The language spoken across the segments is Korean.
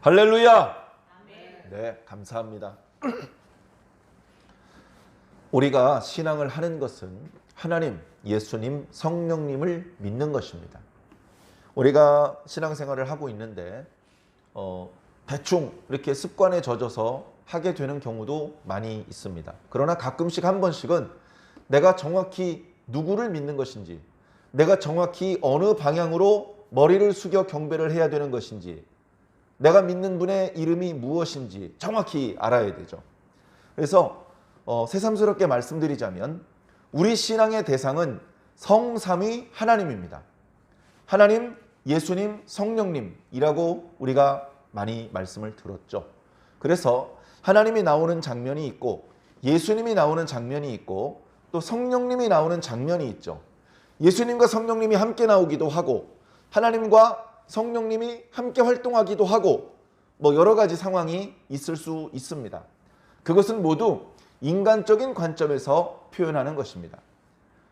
할렐루야! 네, 감사합니다. 우리가 신앙을 하는 것은 하나님, 예수님, 성령님을 믿는 것입니다. 우리가 신앙생활을 하고 있는데 대충 이렇게 습관에 젖어서 하게 되는 경우도 많이 있습니다. 그러나 가끔씩 한 번씩은 내가 정확히 누구를 믿는 것인지, 내가 정확히 어느 방향으로 머리를 숙여 경배를 해야 되는 것인지, 내가 믿는 분의 이름이 무엇인지 정확히 알아야 되죠. 그래서 새삼스럽게 말씀드리자면 우리 신앙의 대상은 성삼위 하나님입니다. 하나님, 예수님, 성령님이라고 우리가 많이 말씀을 들었죠. 그래서 하나님이 나오는 장면이 있고 예수님이 나오는 장면이 있고 또 성령님이 나오는 장면이 있죠. 예수님과 성령님이 함께 나오기도 하고 하나님과 성령님이 함께 활동하기도 하고 여러 가지 상황이 있을 수 있습니다. 그것은 모두 인간적인 관점에서 표현하는 것입니다.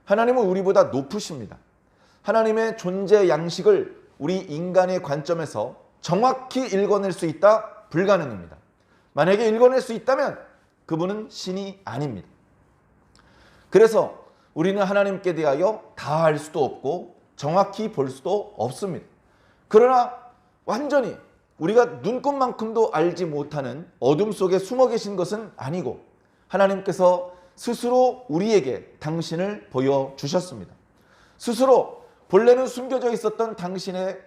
하나님은 우리보다 높으십니다. 하나님의 존재 양식을 우리 인간의 관점에서 정확히 읽어낼 수 있다? 불가능합니다. 만약에 읽어낼 수 있다면 그분은 신이 아닙니다. 그래서 우리는 하나님께 대하여 다 알 수도 없고 정확히 볼 수도 없습니다. 그러나 완전히 우리가 눈꽃만큼도 알지 못하는 어둠 속에 숨어 계신 것은 아니고 하나님께서 스스로 우리에게 당신을 보여주셨습니다. 스스로 본래는 숨겨져 있었던 당신의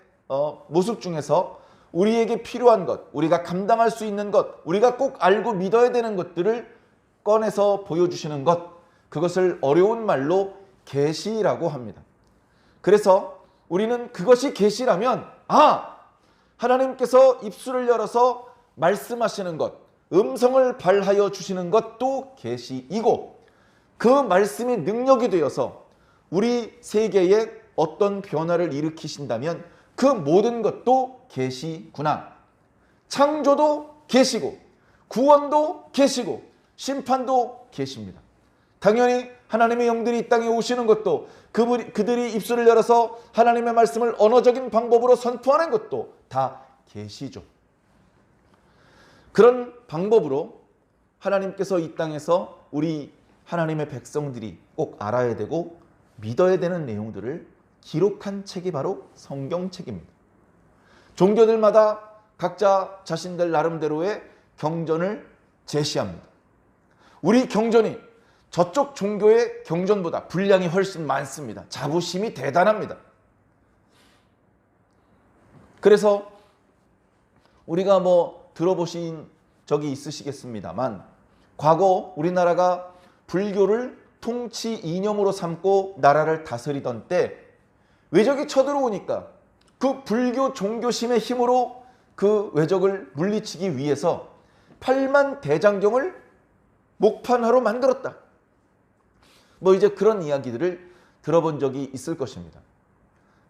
모습 중에서 우리에게 필요한 것, 우리가 감당할 수 있는 것, 우리가 꼭 알고 믿어야 되는 것들을 꺼내서 보여주시는 것, 그것을 어려운 말로 계시라고 합니다. 그래서 우리는 그것이 계시라면 하나님께서 입술을 열어서 말씀하시는 것, 음성을 발하여 주시는 것도 계시이고 그 말씀이 능력이 되어서 우리 세계에 어떤 변화를 일으키신다면 그 모든 것도 계시구나. 창조도 계시고 구원도 계시고 심판도 계십니다. 당연히 하나님의 영들이 이 땅에 오시는 것도 그들이 입술을 열어서 하나님의 말씀을 언어적인 방법으로 선포하는 것도 다 계시죠. 그런 방법으로 하나님께서 이 땅에서 우리 하나님의 백성들이 꼭 알아야 되고 믿어야 되는 내용들을 기록한 책이 바로 성경책입니다. 종교들마다 각자 자신들 나름대로의 경전을 제시합니다. 우리 경전이 저쪽 종교의 경전보다 분량이 훨씬 많습니다. 자부심이 대단합니다. 그래서 우리가 들어보신 적이 있으시겠습니다만 과거 우리나라가 불교를 통치 이념으로 삼고 나라를 다스리던 때 외적이 쳐들어오니까 그 불교 종교심의 힘으로 그 외적을 물리치기 위해서 8만 대장경을 목판화로 만들었다. 이제 그런 이야기들을 들어본 적이 있을 것입니다.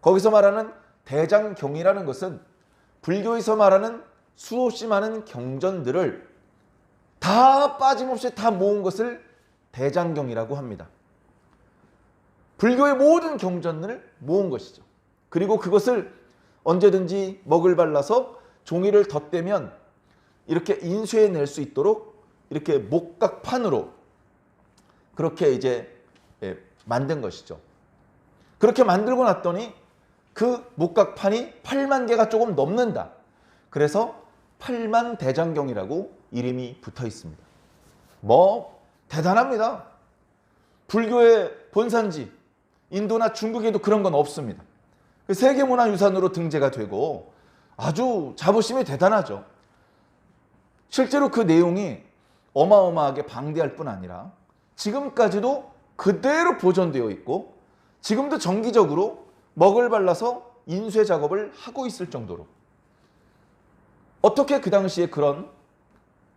거기서 말하는 대장경이라는 것은 불교에서 말하는 수없이 많은 경전들을 다 빠짐없이 다 모은 것을 대장경이라고 합니다. 불교의 모든 경전을 모은 것이죠. 그리고 그것을 언제든지 먹을 발라서 종이를 덧대면 이렇게 인쇄해낼 수 있도록 이렇게 목각판으로 그렇게 이제 만든 것이죠. 그렇게 만들고 났더니 그 목각판이 8만 개가 조금 넘는다. 그래서 8만 대장경이라고 이름이 붙어 있습니다. 대단합니다. 불교의 본산지 인도나 중국에도 그런 건 없습니다. 세계문화유산으로 등재가 되고 아주 자부심이 대단하죠. 실제로 그 내용이 어마어마하게 방대할 뿐 아니라 지금까지도 그대로 보존되어 있고 지금도 정기적으로 먹을 발라서 인쇄 작업을 하고 있을 정도로 어떻게 그 당시에 그런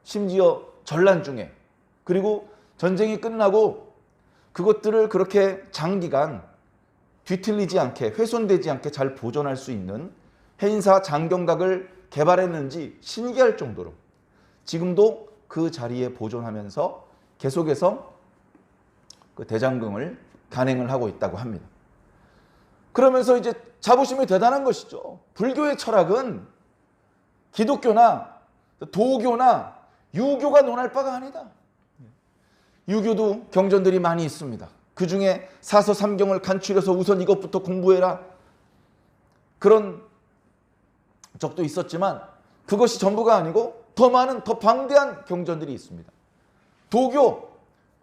심지어 전란 중에 그리고 전쟁이 끝나고 그것들을 그렇게 장기간 뒤틀리지 않게 훼손되지 않게 잘 보존할 수 있는 해인사 장경각을 개발했는지 신기할 정도로 지금도 그 자리에 보존하면서 계속해서 그 대장경을 간행을 하고 있다고 합니다. 그러면서 이제 자부심이 대단한 것이죠. 불교의 철학은 기독교나 도교나 유교가 논할 바가 아니다. 유교도 경전들이 많이 있습니다. 그 중에 사서 삼경을 간추려서 우선 이것부터 공부해라, 그런 적도 있었지만 그것이 전부가 아니고 더 많은, 더 방대한 경전들이 있습니다. 도교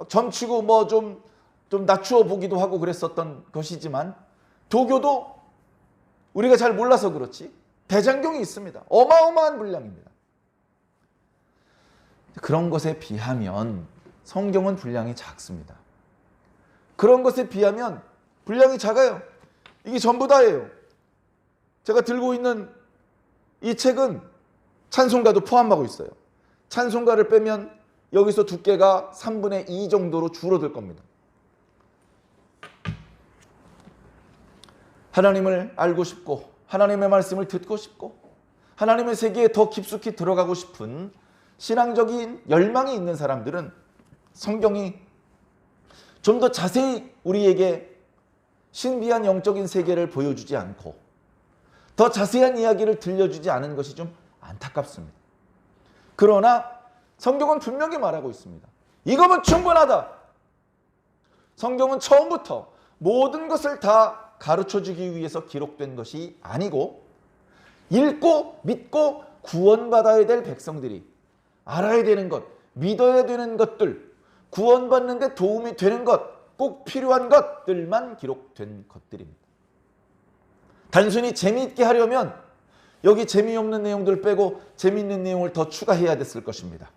점치고 뭐 좀 낮추어 보기도 하고 그랬었던 것이지만, 도교도 우리가 잘 몰라서 그렇지 대장경이 있습니다. 어마어마한 분량입니다. 그런 것에 비하면 성경은 분량이 작습니다. 그런 것에 비하면 분량이 작아요. 이게 전부 다예요. 제가 들고 있는 이 책은 찬송가도 포함하고 있어요. 찬송가를 빼면 여기서 두께가 3분의 2 정도로 줄어들 겁니다. 하나님을 알고 싶고 하나님의 말씀을 듣고 싶고 하나님의 세계에 더 깊숙이 들어가고 싶은 신앙적인 열망이 있는 사람들은 성경이 좀 더 자세히 우리에게 신비한 영적인 세계를 보여주지 않고 더 자세한 이야기를 들려주지 않은 것이 좀 안타깝습니다. 그러나 성경은 분명히 말하고 있습니다. 이거면 충분하다. 성경은 처음부터 모든 것을 다 가르쳐주기 위해서 기록된 것이 아니고, 읽고 믿고 구원받아야 될 백성들이 알아야 되는 것, 믿어야 되는 것들, 구원받는 데 도움이 되는 것, 꼭 필요한 것들만 기록된 것들입니다. 단순히 재미있게 하려면 여기 재미없는 내용들 빼고 재미있는 내용을 더 추가해야 됐을 것입니다.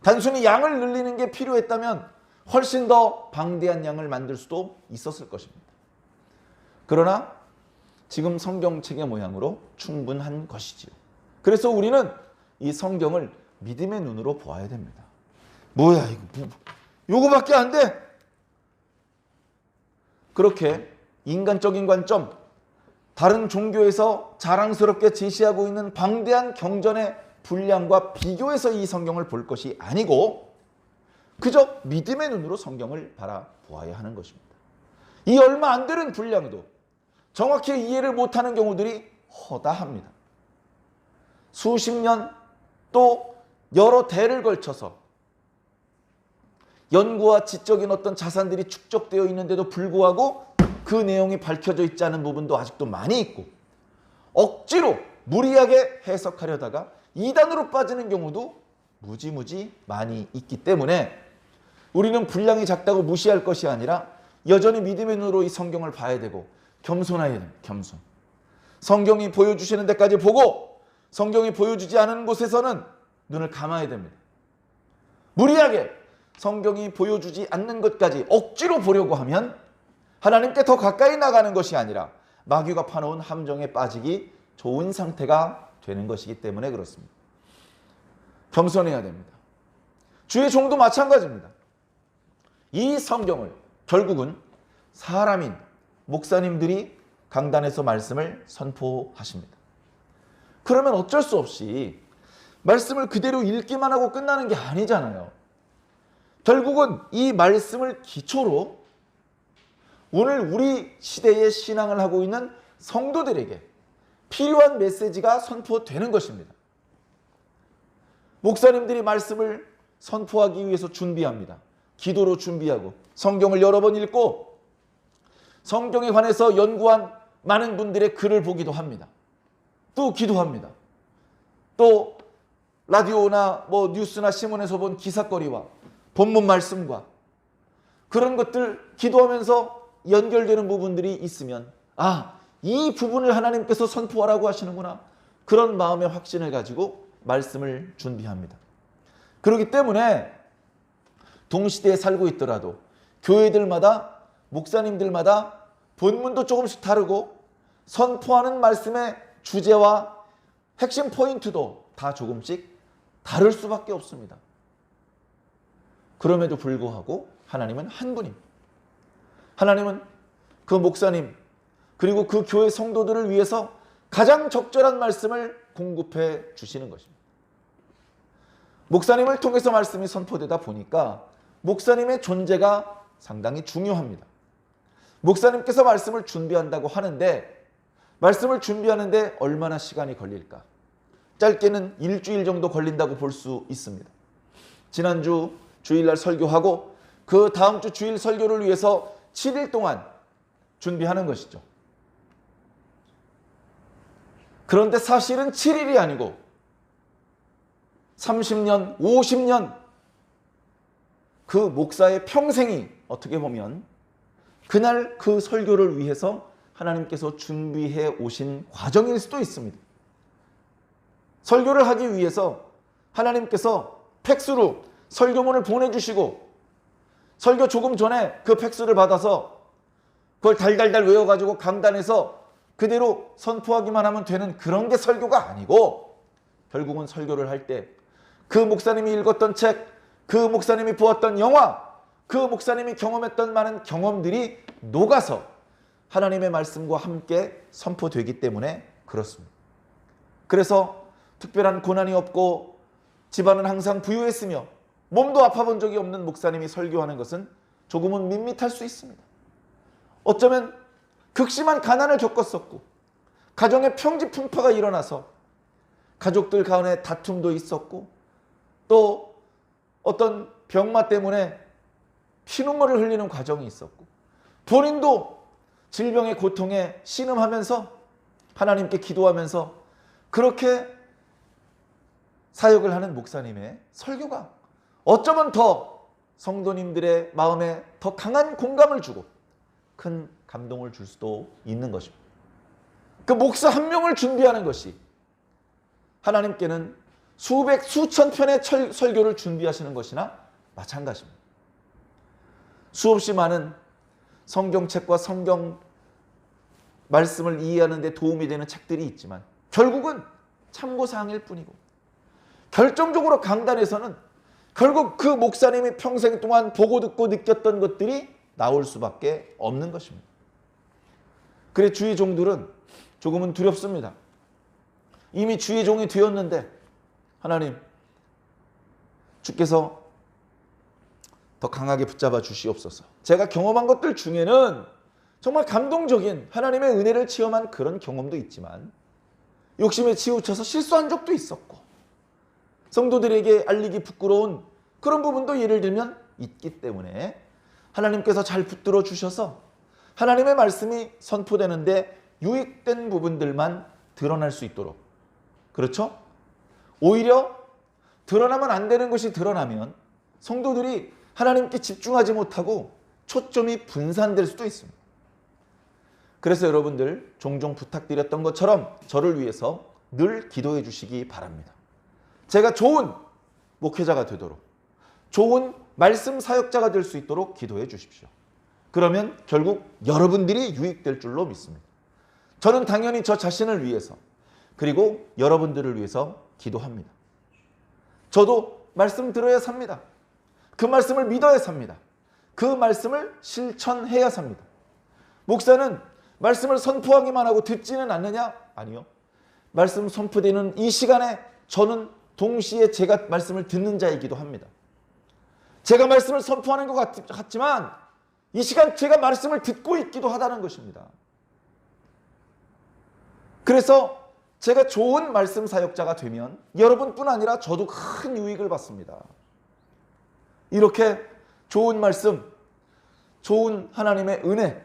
단순히 양을 늘리는 게 필요했다면 훨씬 더 방대한 양을 만들 수도 있었을 것입니다. 그러나 지금 성경책의 모양으로 충분한 것이지요. 그래서 우리는 이 성경을 믿음의 눈으로 보아야 됩니다. 뭐야 이거, 요거밖에 안 돼? 그렇게 인간적인 관점, 다른 종교에서 자랑스럽게 제시하고 있는 방대한 경전의 분량과 비교해서 이 성경을 볼 것이 아니고 그저 믿음의 눈으로 성경을 바라보아야 하는 것입니다. 이 얼마 안 되는 분량도 정확히 이해를 못하는 경우들이 허다합니다. 수십 년 또 여러 대를 걸쳐서 연구와 지적인 어떤 자산들이 축적되어 있는데도 불구하고 그 내용이 밝혀져 있지 않은 부분도 아직도 많이 있고, 억지로 무리하게 해석하려다가 이단으로 빠지는 경우도 무지무지 많이 있기 때문에 우리는 분량이 작다고 무시할 것이 아니라 여전히 믿음의 눈으로 이 성경을 봐야 되고 겸손해야 됩니다. 겸손. 성경이 보여주시는 데까지 보고 성경이 보여주지 않은 곳에서는 눈을 감아야 됩니다. 무리하게 성경이 보여주지 않는 것까지 억지로 보려고 하면 하나님께 더 가까이 나가는 것이 아니라 마귀가 파놓은 함정에 빠지기 좋은 상태가 되는 것이기 때문에 그렇습니다. 겸손해야 됩니다. 주의 종도 마찬가지입니다. 이 성경을 결국은 사람인 목사님들이 강단에서 말씀을 선포하십니다. 그러면 어쩔 수 없이 말씀을 그대로 읽기만 하고 끝나는 게 아니잖아요. 결국은 이 말씀을 기초로 오늘 우리 시대의 신앙을 하고 있는 성도들에게 필요한 메시지가 선포되는 것입니다. 목사님들이 말씀을 선포하기 위해서 준비합니다. 기도로 준비하고 성경을 여러 번 읽고 성경에 관해서 연구한 많은 분들의 글을 보기도 합니다. 또 기도합니다. 또 라디오나 뭐 뉴스나 신문에서 본 기사거리와 본문 말씀과 그런 것들 기도하면서 연결되는 부분들이 있으면 이 부분을 하나님께서 선포하라고 하시는구나, 그런 마음의 확신을 가지고 말씀을 준비합니다. 그렇기 때문에 동시대에 살고 있더라도 교회들마다 목사님들마다 본문도 조금씩 다르고 선포하는 말씀의 주제와 핵심 포인트도 다 조금씩 다를 수밖에 없습니다. 그럼에도 불구하고 하나님은 한 분입니다. 하나님은 그 목사님 그리고 그 교회 성도들을 위해서 가장 적절한 말씀을 공급해 주시는 것입니다. 목사님을 통해서 말씀이 선포되다 보니까 목사님의 존재가 상당히 중요합니다. 목사님께서 말씀을 준비한다고 하는데 말씀을 준비하는데 얼마나 시간이 걸릴까? 짧게는 일주일 정도 걸린다고 볼 수 있습니다. 지난주 주일날 설교하고 그 다음 주 주일 설교를 위해서 7일 동안 준비하는 것이죠. 그런데 사실은 7일이 아니고 30년, 50년 그 목사의 평생이 어떻게 보면 그날 그 설교를 위해서 하나님께서 준비해 오신 과정일 수도 있습니다. 설교를 하기 위해서 하나님께서 팩스로 설교문을 보내주시고 설교 조금 전에 그 팩스를 받아서 그걸 달달달 외워가지고 강단에서 그대로 선포하기만 하면 되는 그런 게 설교가 아니고 결국은 설교를 할 때 그 목사님이 읽었던 책, 그 목사님이 보았던 영화, 그 목사님이 경험했던 많은 경험들이 녹아서 하나님의 말씀과 함께 선포되기 때문에 그렇습니다. 그래서 특별한 고난이 없고 집안은 항상 부유했으며 몸도 아파본 적이 없는 목사님이 설교하는 것은 조금은 밋밋할 수 있습니다. 어쩌면 극심한 가난을 겪었었고 가정에 평지풍파가 일어나서 가족들 가운데 다툼도 있었고 또 어떤 병마 때문에 피눈물을 흘리는 과정이 있었고 본인도 질병의 고통에 신음하면서 하나님께 기도하면서 그렇게 사역을 하는 목사님의 설교가 어쩌면 더 성도님들의 마음에 더 강한 공감을 주고 큰 감동을 줄 수도 있는 것입니다. 그 목사 한 명을 준비하는 것이 하나님께는 수백, 수천 편의 설교를 준비하시는 것이나 마찬가지입니다. 수없이 많은 성경책과 성경 말씀을 이해하는 데 도움이 되는 책들이 있지만 결국은 참고사항일 뿐이고 결정적으로 강단에서는 결국 그 목사님이 평생 동안 보고 듣고 느꼈던 것들이 나올 수밖에 없는 것입니다. 그래 주의 종들은 조금은 두렵습니다. 이미 주의 종이 되었는데 하나님 주께서 더 강하게 붙잡아 주시옵소서. 제가 경험한 것들 중에는 정말 감동적인 하나님의 은혜를 체험한 그런 경험도 있지만 욕심에 치우쳐서 실수한 적도 있었고 성도들에게 알리기 부끄러운 그런 부분도 예를 들면 있기 때문에 하나님께서 잘 붙들어 주셔서 하나님의 말씀이 선포되는데 유익된 부분들만 드러날 수 있도록 그렇죠? 오히려 드러나면 안 되는 것이 드러나면 성도들이 하나님께 집중하지 못하고 초점이 분산될 수도 있습니다. 그래서 여러분들 종종 부탁드렸던 것처럼 저를 위해서 늘 기도해 주시기 바랍니다. 제가 좋은 목회자가 되도록 좋은 말씀 사역자가 될 수 있도록 기도해 주십시오. 그러면 결국 여러분들이 유익될 줄로 믿습니다. 저는 당연히 저 자신을 위해서 그리고 여러분들을 위해서 기도합니다. 저도 말씀 들어야 삽니다. 그 말씀을 믿어야 삽니다. 그 말씀을 실천해야 삽니다. 목사는 말씀을 선포하기만 하고 듣지는 않느냐? 아니요. 말씀 선포되는 이 시간에 저는 동시에 제가 말씀을 듣는 자이기도 합니다. 제가 말씀을 선포하는 것 같지만 이 시간 제가 말씀을 듣고 있기도 하다는 것입니다. 그래서 제가 좋은 말씀 사역자가 되면 여러분뿐 아니라 저도 큰 유익을 받습니다. 이렇게 좋은 말씀, 좋은 하나님의 은혜,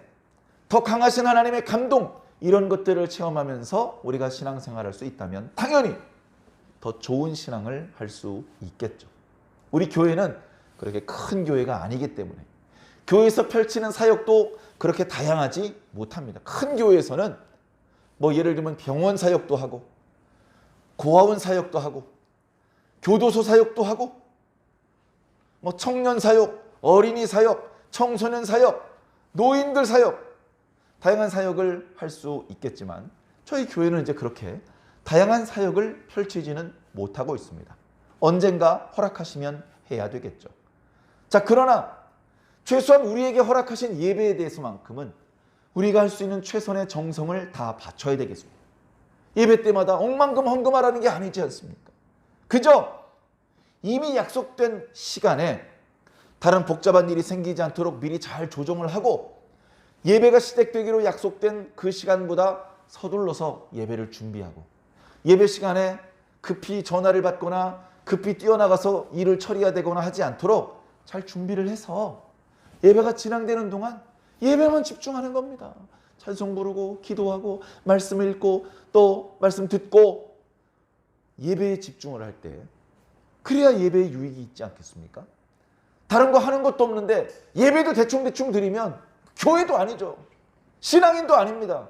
더 강하신 하나님의 감동 이런 것들을 체험하면서 우리가 신앙생활할 수 있다면 당연히 더 좋은 신앙을 할 수 있겠죠. 우리 교회는 그렇게 큰 교회가 아니기 때문에 교회에서 펼치는 사역도 그렇게 다양하지 못합니다. 큰 교회에서는 뭐 예를 들면 병원 사역도 하고 고아원 사역도 하고 교도소 사역도 하고 뭐 청년 사역, 어린이 사역, 청소년 사역, 노인들 사역 다양한 사역을 할 수 있겠지만 저희 교회는 이제 그렇게 다양한 사역을 펼치지는 못하고 있습니다. 언젠가 허락하시면 해야 되겠죠. 자, 그러나 최소한 우리에게 허락하신 예배에 대해서만큼은 우리가 할 수 있는 최선의 정성을 다 바쳐야 되겠습니다. 예배 때마다 억만금 헌금하라는 게 아니지 않습니까? 그저 이미 약속된 시간에 다른 복잡한 일이 생기지 않도록 미리 잘 조정을 하고 예배가 시작되기로 약속된 그 시간보다 서둘러서 예배를 준비하고 예배 시간에 급히 전화를 받거나 급히 뛰어나가서 일을 처리해야 되거나 하지 않도록 잘 준비를 해서 예배가 진행되는 동안 예배만 집중하는 겁니다. 찬송 부르고 기도하고 말씀 읽고 또 말씀 듣고 예배에 집중을 할 때 그래야 예배에 유익이 있지 않겠습니까? 다른 거 하는 것도 없는데 예배도 대충대충 드리면 교회도 아니죠. 신앙인도 아닙니다.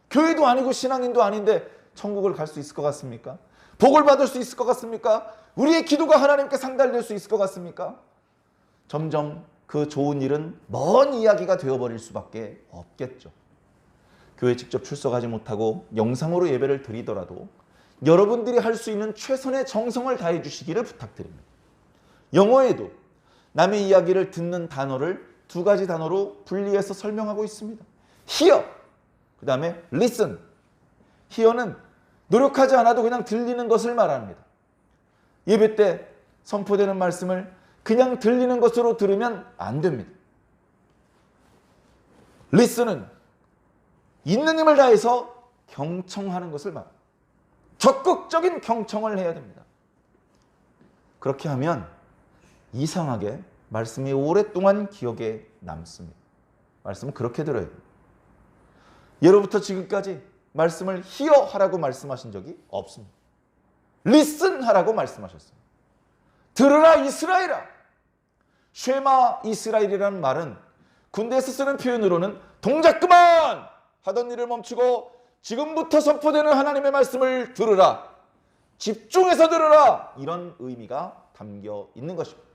교회도 아니고 신앙인도 아닌데 천국을 갈 수 있을 것 같습니까? 복을 받을 수 있을 것 같습니까? 우리의 기도가 하나님께 상달될 수 있을 것 같습니까? 점점 그 좋은 일은 먼 이야기가 되어버릴 수밖에 없겠죠. 교회 직접 출석하지 못하고 영상으로 예배를 드리더라도 여러분들이 할 수 있는 최선의 정성을 다해 주시기를 부탁드립니다. 영어에도 남의 이야기를 듣는 단어를 두 가지 단어로 분리해서 설명하고 있습니다. hear, 그 다음에 listen. hear는 노력하지 않아도 그냥 들리는 것을 말합니다. 예배 때 선포되는 말씀을 그냥 들리는 것으로 들으면 안 됩니다. listen은 있는 힘을 다해서 경청하는 것을 말합니다. 적극적인 경청을 해야 됩니다. 그렇게 하면 이상하게 말씀이 오랫동안 기억에 남습니다. 말씀은 그렇게 들어야 됩니다. 예로부터 지금까지 말씀을 hear 하라고 말씀하신 적이 없습니다. listen 하라고 말씀하셨습니다. 들으라 이스라엘아. 쉐마 이스라엘이라는 말은 군대에서 쓰는 표현으로는 동작 그만! 하던 일을 멈추고 지금부터 선포되는 하나님의 말씀을 들으라. 집중해서 들으라. 이런 의미가 담겨 있는 것입니다.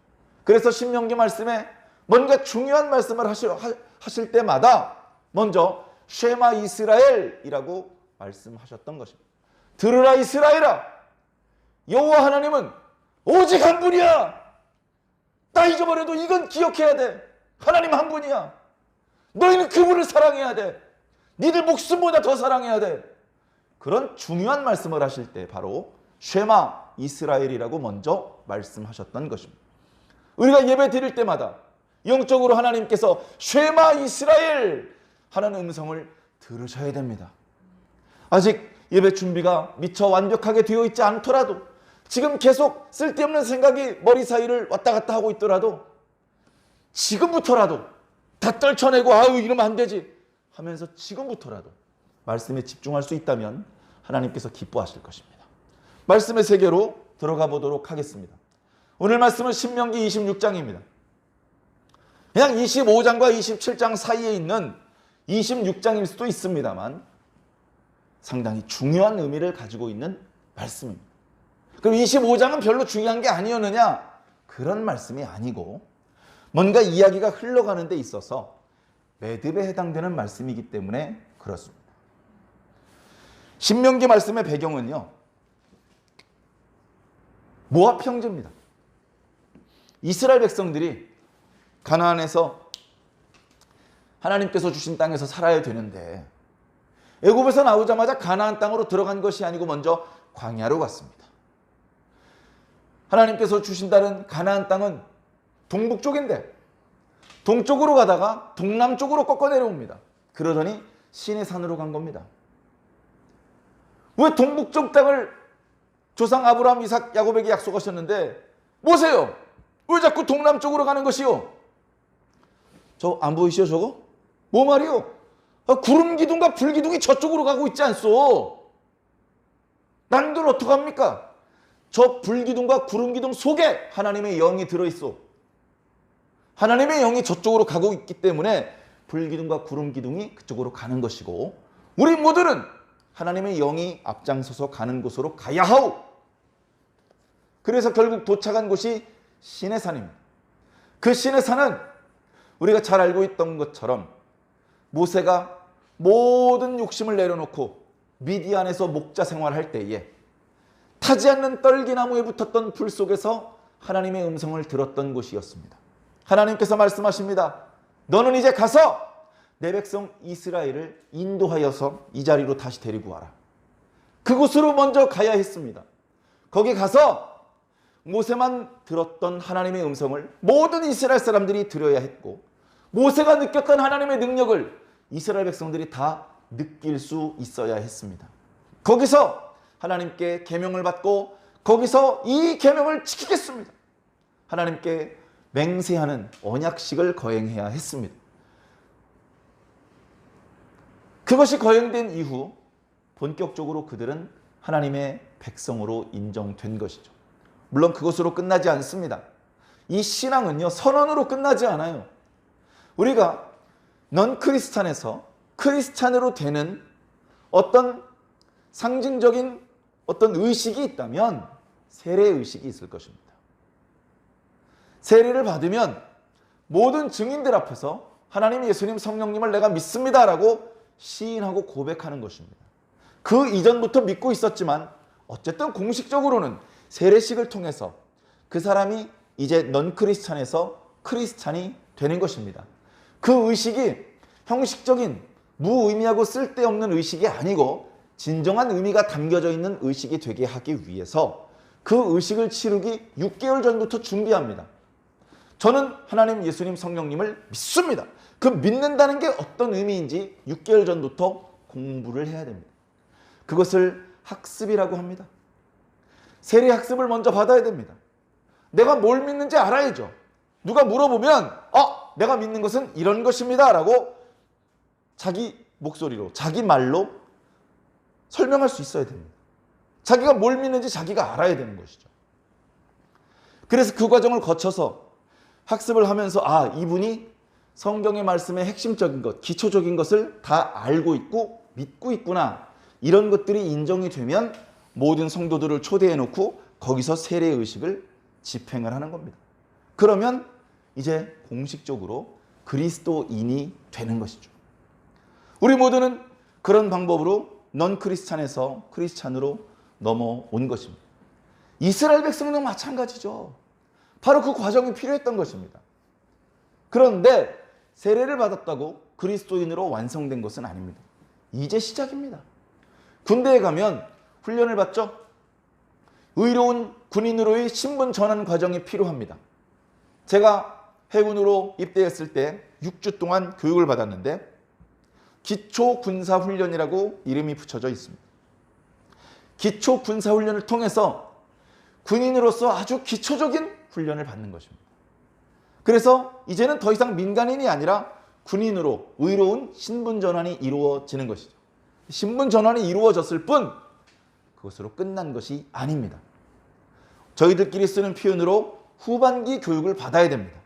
그래서 신명기 말씀에 뭔가 중요한 말씀을 하실 때마다 먼저 쉐마 이스라엘이라고 말씀하셨던 것입니다. 들으라 이스라엘아. 여호와 하나님은 오직 한 분이야. 나 잊어버려도 이건 기억해야 돼. 하나님 한 분이야. 너희는 그분을 사랑해야 돼. 니들 목숨보다 더 사랑해야 돼. 그런 중요한 말씀을 하실 때 바로 쉐마 이스라엘이라고 먼저 말씀하셨던 것입니다. 우리가 예배 드릴 때마다 영적으로 하나님께서 쉐마 이스라엘 하는 음성을 들으셔야 됩니다. 아직 예배 준비가 미처 완벽하게 되어 있지 않더라도 지금 계속 쓸데없는 생각이 머리 사이를 왔다 갔다 하고 있더라도 지금부터라도 다 떨쳐내고 아유 이러면 안 되지 하면서 지금부터라도 말씀에 집중할 수 있다면 하나님께서 기뻐하실 것입니다. 말씀의 세계로 들어가 보도록 하겠습니다. 오늘 말씀은 신명기 26장입니다. 그냥 25장과 27장 사이에 있는 26장일 수도 있습니다만 상당히 중요한 의미를 가지고 있는 말씀입니다. 그럼 25장은 별로 중요한 게 아니었느냐? 그런 말씀이 아니고 뭔가 이야기가 흘러가는 데 있어서 매듭에 해당되는 말씀이기 때문에 그렇습니다. 신명기 말씀의 배경은요. 모압 형제입니다. 이스라엘 백성들이 가나안에서 하나님께서 주신 땅에서 살아야 되는데 애굽에서 나오자마자 가나안 땅으로 들어간 것이 아니고 먼저 광야로 갔습니다. 하나님께서 주신다는 가나안 땅은 동북 쪽인데 동쪽으로 가다가 동남쪽으로 꺾어 내려옵니다. 그러더니 시내산으로 간 겁니다. 왜 동북쪽 땅을 조상 아브라함, 이삭, 야곱에게 약속하셨는데 뭐세요? 왜 자꾸 동남쪽으로 가는 것이요? 저 안 보이시오 저거? 뭐 말이요? 구름 기둥과 불 기둥이 저쪽으로 가고 있지 않소? 난들 어떡합니까? 저 불 기둥과 구름 기둥 속에 하나님의 영이 들어있어. 하나님의 영이 저쪽으로 가고 있기 때문에 불 기둥과 구름 기둥이 그쪽으로 가는 것이고 우리 모두는 하나님의 영이 앞장서서 가는 곳으로 가야 하오. 그래서 결국 도착한 곳이 시내산입니다. 그 시내산은 우리가 잘 알고 있던 것처럼 모세가 모든 욕심을 내려놓고 미디안에서 목자 생활할 때에 타지 않는 떨기나무에 붙었던 불 속에서 하나님의 음성을 들었던 곳이었습니다. 하나님께서 말씀하십니다. 너는 이제 가서 내 백성 이스라엘을 인도하여서 이 자리로 다시 데리고 와라. 그곳으로 먼저 가야 했습니다. 거기 가서 모세만 들었던 하나님의 음성을 모든 이스라엘 사람들이 들어야 했고 모세가 느꼈던 하나님의 능력을 이스라엘 백성들이 다 느낄 수 있어야 했습니다. 거기서 하나님께 계명을 받고 거기서 이 계명을 지키겠습니다. 하나님께 맹세하는 언약식을 거행해야 했습니다. 그것이 거행된 이후 본격적으로 그들은 하나님의 백성으로 인정된 것이죠. 물론 그것으로 끝나지 않습니다. 이 신앙은요, 선언으로 끝나지 않아요. 우리가 넌 크리스찬에서 크리스찬으로 되는 어떤 상징적인 어떤 의식이 있다면 세례의식이 있을 것입니다. 세례를 받으면 모든 증인들 앞에서 하나님, 예수님, 성령님을 내가 믿습니다라고 시인하고 고백하는 것입니다. 그 이전부터 믿고 있었지만 어쨌든 공식적으로는 세례식을 통해서 그 사람이 이제 넌 크리스찬에서 크리스찬이 되는 것입니다. 그 의식이 형식적인 무의미하고 쓸데없는 의식이 아니고 진정한 의미가 담겨져 있는 의식이 되게 하기 위해서 그 의식을 치르기 6개월 전부터 준비합니다. 저는 하나님, 예수님, 성령님을 믿습니다. 그 믿는다는 게 어떤 의미인지 6개월 전부터 공부를 해야 됩니다. 그것을 학습이라고 합니다. 세례 학습을 먼저 받아야 됩니다. 내가 뭘 믿는지 알아야죠. 누가 물어보면 내가 믿는 것은 이런 것입니다 라고 자기 목소리로, 자기 말로 설명할 수 있어야 됩니다. 자기가 뭘 믿는지 자기가 알아야 되는 것이죠. 그래서 그 과정을 거쳐서 학습을 하면서 이분이 성경의 말씀의 핵심적인 것, 기초적인 것을 다 알고 있고 믿고 있구나, 이런 것들이 인정이 되면 모든 성도들을 초대해 놓고 거기서 세례의식을 집행을 하는 겁니다. 그러면 이제 공식적으로 그리스도인이 되는 것이죠. 우리 모두는 그런 방법으로 넌 크리스찬에서 크리스찬으로 넘어온 것입니다. 이스라엘 백성도 마찬가지죠. 바로 그 과정이 필요했던 것입니다. 그런데 세례를 받았다고 그리스도인으로 완성된 것은 아닙니다. 이제 시작입니다. 군대에 가면 훈련을 받죠. 의로운 군인으로의 신분 전환 과정이 필요합니다. 제가 해군으로 입대했을 때 6주 동안 교육을 받았는데 기초군사훈련이라고 이름이 붙여져 있습니다. 기초군사훈련을 통해서 군인으로서 아주 기초적인 훈련을 받는 것입니다. 그래서 이제는 더 이상 민간인이 아니라 군인으로 의로운 신분전환이 이루어지는 것이죠. 신분전환이 이루어졌을 뿐 그것으로 끝난 것이 아닙니다. 저희들끼리 쓰는 표현으로 후반기 교육을 받아야 됩니다.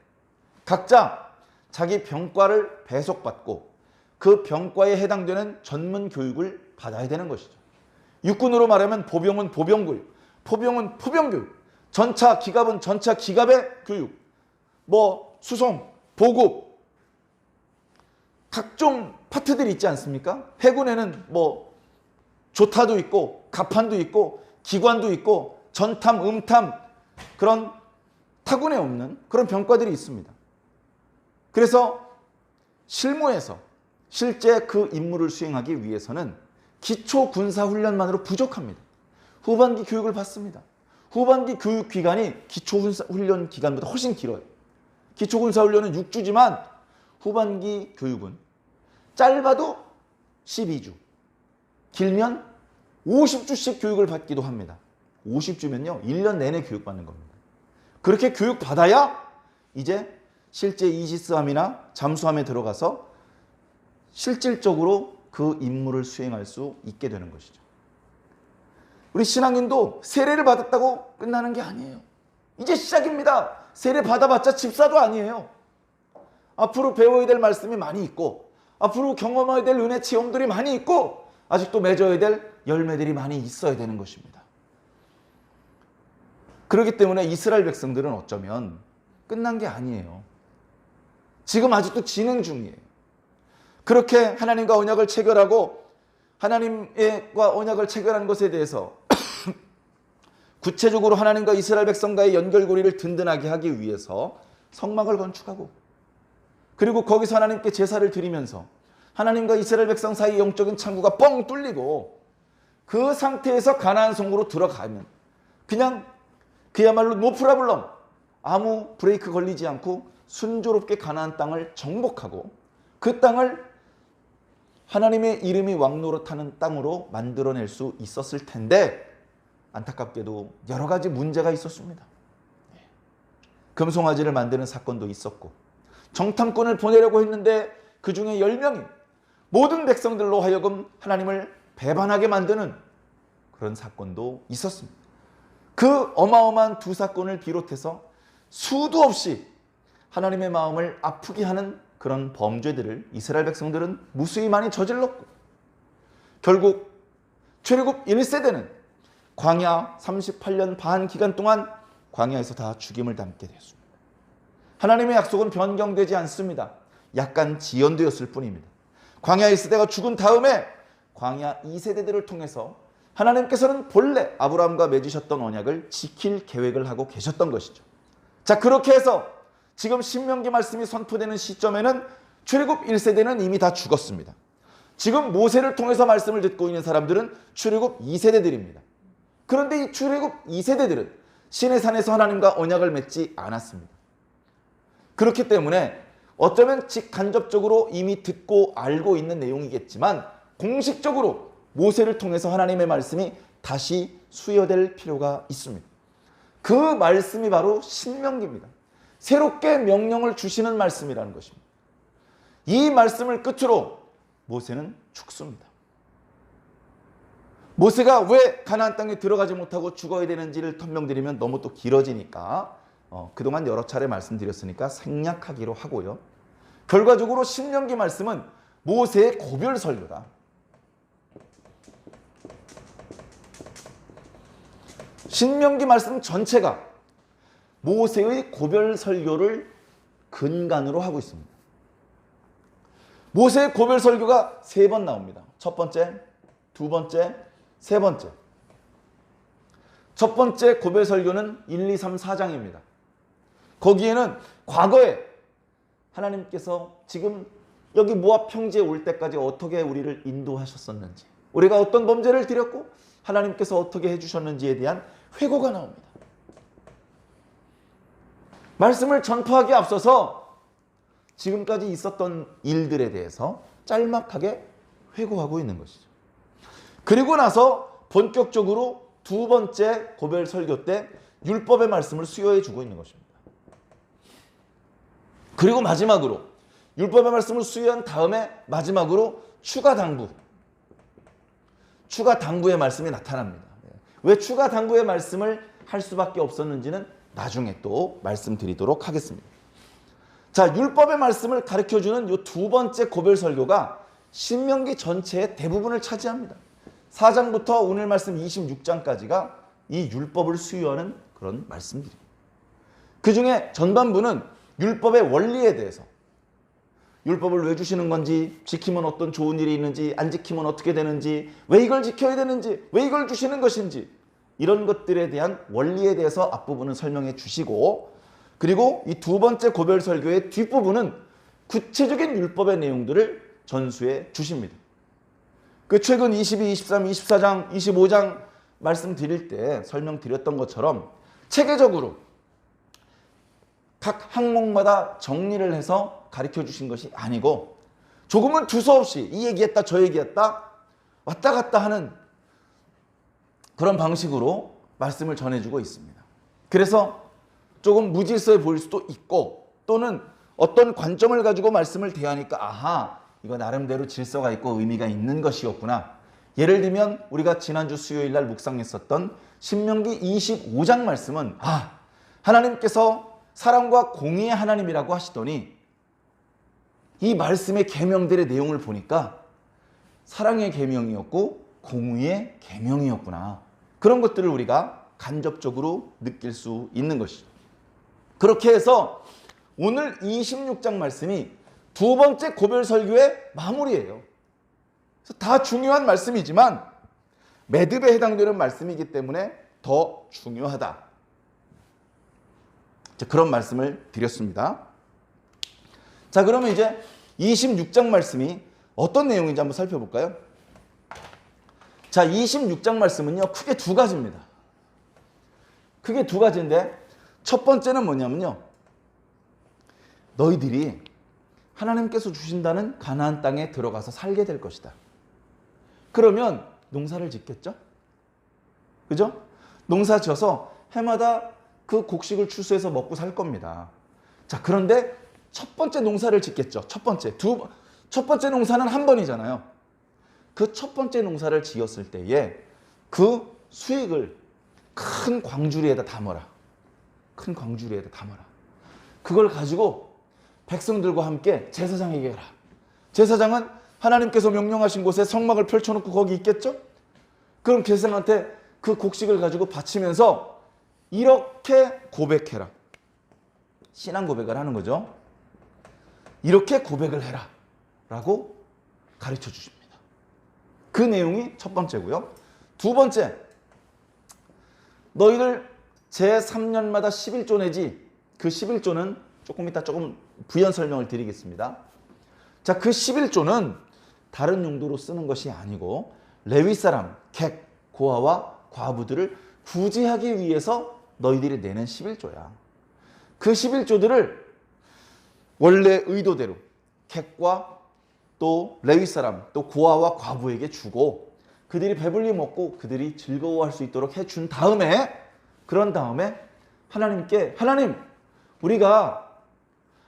각자 자기 병과를 배속받고 그 병과에 해당되는 전문 교육을 받아야 되는 것이죠. 육군으로 말하면 보병은 보병교육, 포병은 포병교육, 전차 기갑은 전차 기갑의 교육, 수송, 보급, 각종 파트들이 있지 않습니까? 해군에는 조타도 있고 갑판도 있고 기관도 있고 전탐, 음탐, 그런 타군에 없는 그런 병과들이 있습니다. 그래서 실무에서 실제 그 임무를 수행하기 위해서는 기초 군사훈련만으로 부족합니다. 후반기 교육을 받습니다. 후반기 교육 기간이 기초훈련 기간보다 훨씬 길어요. 기초군사훈련은 6주지만 후반기 교육은 짧아도 12주, 길면 50주씩 교육을 받기도 합니다. 50주면요 1년 내내 교육받는 겁니다. 그렇게 교육받아야 이제 실제 이지스함이나 잠수함에 들어가서 실질적으로 그 임무를 수행할 수 있게 되는 것이죠. 우리 신앙인도 세례를 받았다고 끝나는 게 아니에요. 이제 시작입니다. 세례 받아봤자 집사도 아니에요. 앞으로 배워야 될 말씀이 많이 있고 앞으로 경험해야 될 은혜 체험들이 많이 있고 아직도 맺어야 될 열매들이 많이 있어야 되는 것입니다. 그렇기 때문에 이스라엘 백성들은 어쩌면 끝난 게 아니에요. 지금 아직도 진행 중이에요. 그렇게 하나님과 언약을 체결하고 하나님과 언약을 체결한 것에 대해서 구체적으로 하나님과 이스라엘 백성과의 연결고리를 든든하게 하기 위해서 성막을 건축하고 그리고 거기서 하나님께 제사를 드리면서 하나님과 이스라엘 백성 사이 영적인 창구가 뻥 뚫리고 그 상태에서 가나안 성으로 들어가면 그냥 그야말로 노프라블럼, 아무 브레이크 걸리지 않고 순조롭게 가나안 땅을 정복하고 그 땅을 하나님의 이름이 왕노릇하는 땅으로 만들어낼 수 있었을 텐데 안타깝게도 여러 가지 문제가 있었습니다. 금송아지를 만드는 사건도 있었고 정탐꾼을 보내려고 했는데 그 중에 10명이 모든 백성들로 하여금 하나님을 배반하게 만드는 그런 사건도 있었습니다. 그 어마어마한 두 사건을 비롯해서 수도 없이 하나님의 마음을 아프게 하는 그런 범죄들을 이스라엘 백성들은 무수히 많이 저질렀고 결국 출애굽 1세대는 광야 38년 반 기간 동안 광야에서 다 죽임을 당하게 되었습니다. 하나님의 약속은 변경되지 않습니다. 약간 지연되었을 뿐입니다. 광야 1세대가 죽은 다음에 광야 2세대들을 통해서 하나님께서는 본래 아브라함과 맺으셨던 언약을 지킬 계획을 하고 계셨던 것이죠. 자, 그렇게 해서 지금 신명기 말씀이 선포되는 시점에는 출애굽 1세대는 이미 다 죽었습니다. 지금 모세를 통해서 말씀을 듣고 있는 사람들은 출애굽 2세대들입니다. 그런데 이 출애굽 2세대들은 시내산에서 하나님과 언약을 맺지 않았습니다. 그렇기 때문에 어쩌면 직간접적으로 이미 듣고 알고 있는 내용이겠지만 공식적으로 모세를 통해서 하나님의 말씀이 다시 수여될 필요가 있습니다. 그 말씀이 바로 신명기입니다. 새롭게 명령을 주시는 말씀이라는 것입니다. 이 말씀을 끝으로 모세는 죽습니다. 모세가 왜 가나안 땅에 들어가지 못하고 죽어야 되는지를 설명드리면 너무 또 길어지니까 그동안 여러 차례 말씀드렸으니까 생략하기로 하고요. 결과적으로 신명기 말씀은 모세의 고별 설교다. 신명기 말씀 전체가 모세의 고별 설교를 근간으로 하고 있습니다. 모세의 고별 설교가 3번 나옵니다. 첫 번째, 두 번째, 세 번째. 첫 번째 고별 설교는 1, 2, 3, 4장입니다. 거기에는 과거에 하나님께서 지금 여기 모압 평지에 올 때까지 어떻게 우리를 인도하셨었는지, 우리가 어떤 범죄를 드렸고 하나님께서 어떻게 해주셨는지에 대한 회고가 나옵니다. 말씀을 전파하기 앞서서 지금까지 있었던 일들에 대해서 짤막하게 회고하고 있는 것이죠. 그리고 나서 본격적으로 두 번째 고별 설교 때 율법의 말씀을 수여해 주고 있는 것입니다. 그리고 마지막으로 율법의 말씀을 수여한 다음에 마지막으로 추가 당부의 말씀이 나타납니다. 왜 추가 당부의 말씀을 할 수밖에 없었는지는 나중에 또 말씀드리도록 하겠습니다. 자, 율법의 말씀을 가르쳐주는 이 두 번째 고별 설교가 신명기 전체의 대부분을 차지합니다. 4장부터 오늘 말씀 26장까지가 이 율법을 수요하는 그런 말씀들입니다. 그 중에 전반부는 율법의 원리에 대해서, 율법을 왜 주시는 건지, 지키면 어떤 좋은 일이 있는지, 안 지키면 어떻게 되는지, 왜 이걸 지켜야 되는지, 왜 이걸 주시는 것인지, 이런 것들에 대한 원리에 대해서 앞부분은 설명해 주시고, 그리고 이 두 번째 고별 설교의 뒷부분은 구체적인 율법의 내용들을 전수해 주십니다. 그 최근 22, 23, 24장, 25장 말씀드릴 때 설명드렸던 것처럼 체계적으로 각 항목마다 정리를 해서 가르쳐 주신 것이 아니고 조금은 두서없이 이 얘기했다 저 얘기했다 왔다 갔다 하는 그런 방식으로 말씀을 전해주고 있습니다. 그래서 조금 무질서해 보일 수도 있고 또는 어떤 관점을 가지고 말씀을 대하니까 아하, 이거 나름대로 질서가 있고 의미가 있는 것이었구나. 예를 들면 우리가 지난주 수요일 날 묵상했었던 신명기 25장 말씀은 하나님께서 사랑과 공의의 하나님이라고 하시더니 이 말씀의 계명들의 내용을 보니까 사랑의 계명이었고 공의의 계명이었구나. 그런 것들을 우리가 간접적으로 느낄 수 있는 것이죠. 그렇게 해서 오늘 26장 말씀이 두 번째 고별 설교의 마무리예요. 그래서 다 중요한 말씀이지만 매듭에 해당되는 말씀이기 때문에 더 중요하다. 그런 말씀을 드렸습니다. 자, 그러면 이제 26장 말씀이 어떤 내용인지 한번 살펴볼까요? 자, 26장 말씀은요, 크게 두 가지입니다. 크게 두 가지인데 첫 번째는 뭐냐면요, 너희들이 하나님께서 주신다는 가나안 땅에 들어가서 살게 될 것이다. 그러면 농사를 짓겠죠? 그죠? 농사 지어서 해마다 그 곡식을 추수해서 먹고 살 겁니다. 자, 그런데 첫 번째 농사를 짓겠죠. 첫 번째 농사는 한 번이잖아요. 그 첫 번째 농사를 지었을 때에 그 수익을 큰 광주리에다 담아라. 큰 광주리에다 담아라. 그걸 가지고 백성들과 함께 제사장에게 해라. 제사장은 하나님께서 명령하신 곳에 성막을 펼쳐놓고 거기 있겠죠? 그럼 제사장한테 그 곡식을 가지고 바치면서 이렇게 고백해라. 신앙 고백을 하는 거죠. 이렇게 고백을 해라 라고 가르쳐 주십니다. 그 내용이 첫 번째고요. 두 번째, 너희들 제3년마다 11조 내지, 그 11조는 조금 이따 조금 부연 설명을 드리겠습니다. 자, 그 11조는 다른 용도로 쓰는 것이 아니고 레위 사람, 객, 고아와 과부들을 구제하기 위해서 너희들이 내는 11조야. 그 11조들을 원래 의도대로 객과 또 레위 사람, 또 고아와 과부에게 주고 그들이 배불리 먹고 그들이 즐거워할 수 있도록 해준 다음에, 그런 다음에 하나님께, 하나님, 우리가